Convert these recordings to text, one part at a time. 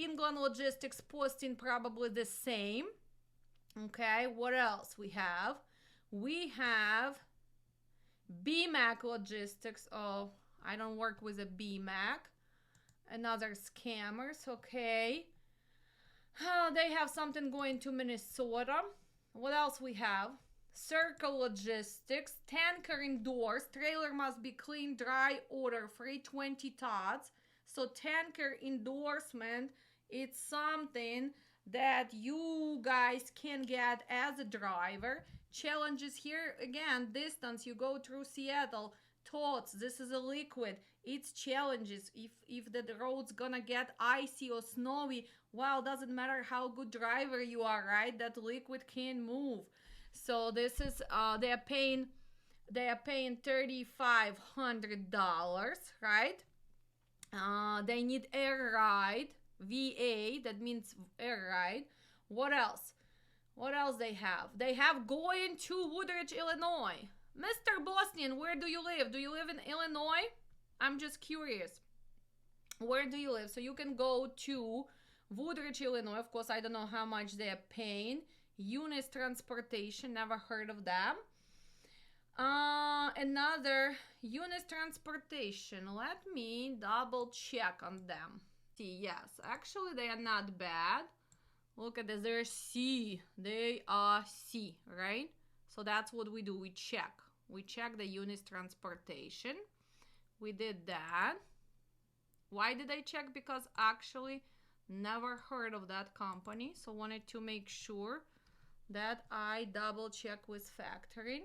England Logistics posting probably the same. Okay, what else we have? We have BMAC Logistics. Oh, I don't work with a BMAC. Another scammers, okay. They have something going to Minnesota. What else we have? Circle Logistics, tanker indoors, trailer must be clean, dry, order, free 20 tots. So tanker endorsement, it's something that you guys can get as a driver. Challenges here, again, distance, you go through Seattle, tots, this is a liquid, it's challenges. If the road's gonna get icy or snowy, well, doesn't matter how good driver you are, right? That liquid can move. So this is they are paying $3,500, right? They need air ride, VA, that means air ride. What else? What else they have? They have going to Woodridge, Illinois. Mr. Bosnian, where do you live? Do you live in Illinois? I'm just curious. Where do you live? So you can go to Woodridge, Illinois. Of course, I don't know how much they are paying. Unis Transportation, never heard of them. Another Unis Transportation. Let me double check on them. See, yes, actually they are not bad. Look at this, they're C. They are C, right? So that's what we do. We check. We check the Unis Transportation. We did that. Why did I check? Because actually never heard of that company. So wanted to make sure that I double check with factoring.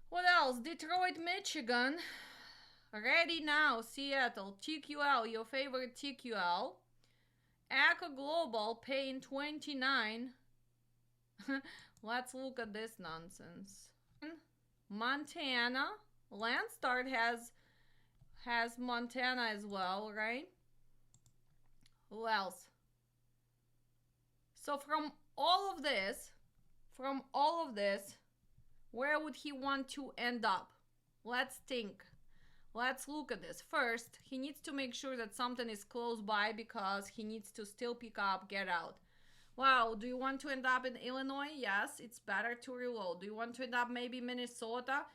What else? Detroit, Michigan. Ready now. Seattle. TQL, your favorite TQL. Echo Global paying 29. Let's look at this nonsense. Montana. Landstart has Montana as well, right? Who else? So from all of this, where would he want to end up? Let's think. Let's look at this. First, he needs to make sure that something is close by because he needs to still pick up, get out. Wow, do you want to end up in Illinois? Yes, it's better to reload. Do you want to end up maybe Minnesota?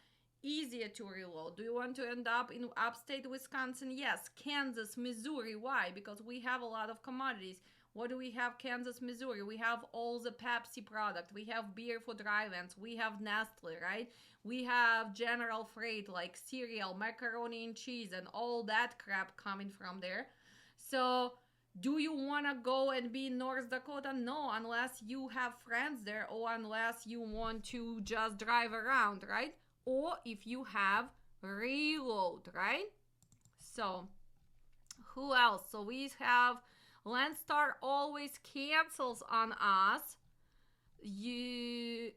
Easier to reload. Do you want to end up in upstate Wisconsin? Yes. Kansas, Missouri. Why? Because we have a lot of commodities. What do we have? Kansas, Missouri. We have all the Pepsi product. We have beer for drive-ins. We have Nestle, right? We have General Freight like cereal, macaroni and cheese, and all that crap coming from there. So do you want to go and be in North Dakota? No, unless you have friends there or unless you want to just drive around, right? Or if you have reload, right? So who else? So we have Landstar always cancels on us. You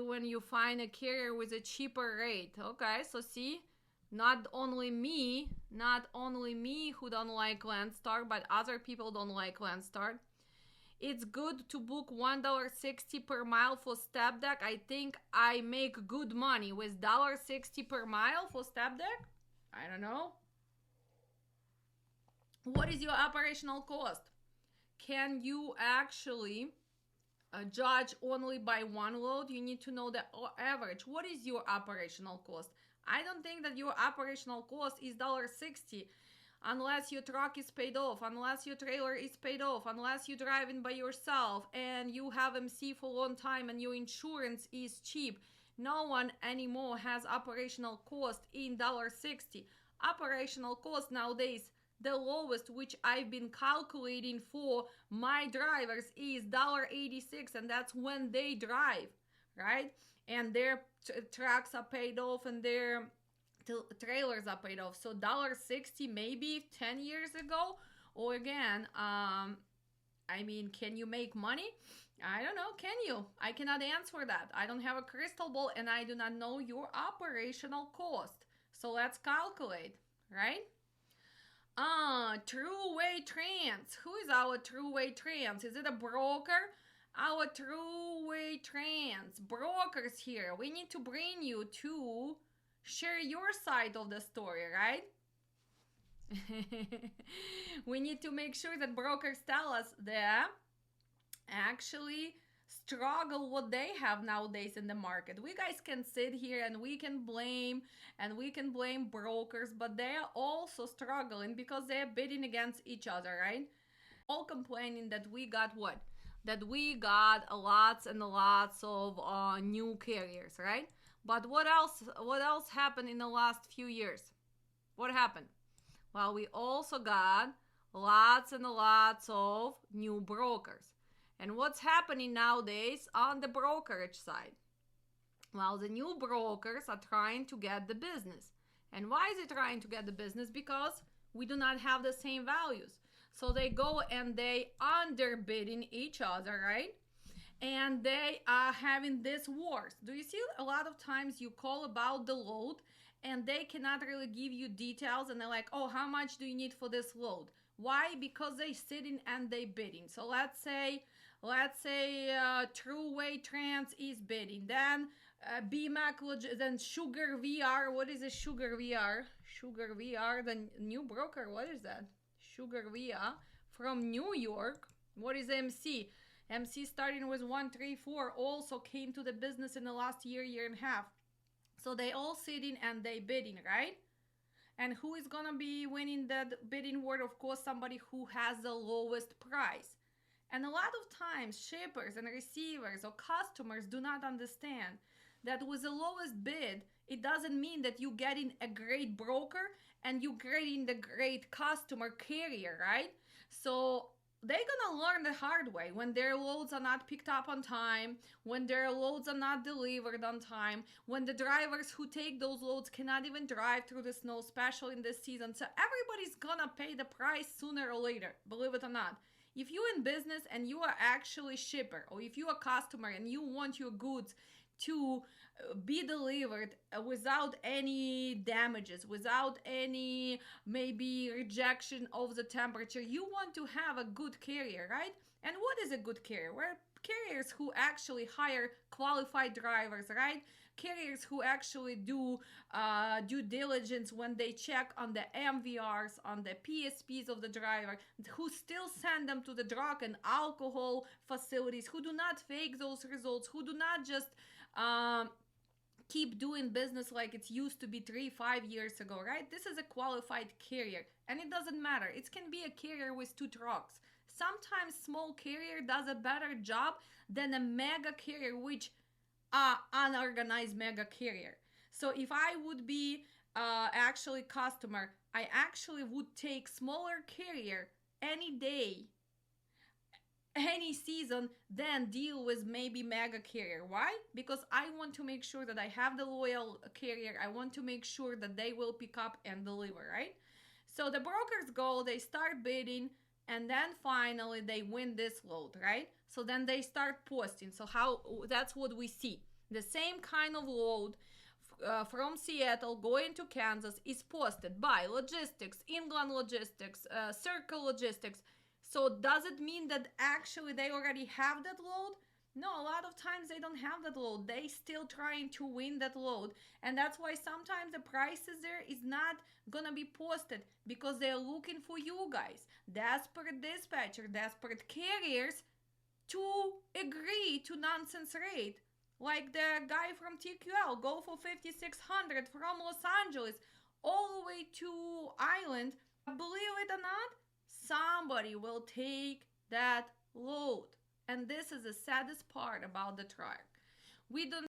when you find a carrier with a cheaper rate. Okay, so see, not only me who don't like Landstar, but other people don't like Landstar. It's good to book $1.60 per mile for step deck. I think I make good money with $1.60 per mile for step deck. I don't know. What is your operational cost? Can you actually judge only by one load? You need to know the average. What is your operational cost? I don't think that your operational cost is $1.60 unless your truck is paid off, unless your trailer is paid off, unless you're driving by yourself and you have MC for a long time and your insurance is cheap. No one anymore has operational cost in $1.60. Operational cost nowadays, the lowest which I've been calculating for my drivers is $1.86, and that's when they drive, right? And their trucks are paid off and their trailers are paid off. So $1.60 maybe 10 years ago. Or again, I mean, can you make money? I don't know. Can you? I cannot answer that. I don't have a crystal ball and I do not know your operational cost. So let's calculate, right? True Way Trans. Who is our True Way Trans? Is it a broker? Our True Way Trans. Brokers here. We need to bring you to share your side of the story, right? We need to make sure that brokers tell us that actually struggle what they have nowadays in the market. We guys can sit here and we can blame brokers, but they are also struggling because they are bidding against each other, right? All complaining that we got what? That we got lots and lots of new carriers, right? But what else? What else happened in the last few years? What happened? Well, we also got lots and lots of new brokers. And what's happening nowadays on the brokerage side? Well, the new brokers are trying to get the business. And why is it trying to get the business? Because we do not have the same values. So they go and they underbidding each other, right? And they are having this wars. Do you see a lot of times you call about the load and they cannot really give you details and they're like, oh, how much do you need for this load? Why? Because they sitting and they bidding. So let's say True Way Trans is bidding. Then BMAC, then Sugar VR. What is a Sugar VR? Sugar VR, the new broker. What is that? Sugar VR from New York. What is MC? MC starting with 134 also came to the business in the last year and a half. So they all sitting and they bidding, right? And who is gonna be winning that bidding war? Of course, somebody who has the lowest price. And a lot of times, shippers and receivers or customers do not understand that with the lowest bid, it doesn't mean that you're getting a great broker and you're getting the great customer carrier, right? So they're gonna learn the hard way when their loads are not picked up on time, when their loads are not delivered on time, when the drivers who take those loads cannot even drive through the snow, especially in this season. So everybody's gonna pay the price sooner or later, believe it or not. If you're in business and you are actually shipper, or if you're a customer and you want your goods to be delivered without any damages, without any maybe rejection of the temperature, you want to have a good carrier, right? And what is a good carrier? Well, carriers who actually hire qualified drivers, right? Carriers who actually do due diligence when they check on the MVRs, on the PSPs of the driver, who still send them to the drug and alcohol facilities, who do not fake those results, who do not just keep doing business like it used to be 3-5 years ago, right? This is a qualified carrier, and it doesn't matter. It can be a carrier with 2 trucks. Sometimes small carrier does a better job than a mega carrier, which unorganized mega carrier. So if I would be actually customer, I actually would take smaller carrier any day, any season, than deal with maybe mega carrier. Why? Because I want to make sure that I have the loyal carrier. I want to make sure that they will pick up and deliver, right? So the brokers go, they start bidding, and then finally they win this load, right? So then they start posting. So how that's what we see. The same kind of load from Seattle going to Kansas is posted by Logistics, England Logistics, Circle Logistics. So does it mean that actually they already have that load? No, a lot of times they don't have that load. They still trying to win that load. And that's why sometimes the prices there is not gonna be posted, because they're looking for you guys, desperate dispatcher, desperate carriers, to agree to nonsense rate. Like the guy from TQL, go for 5,600 from Los Angeles all the way to Island. Believe it or not, somebody will take that load. And this is the saddest part about the truck. We don't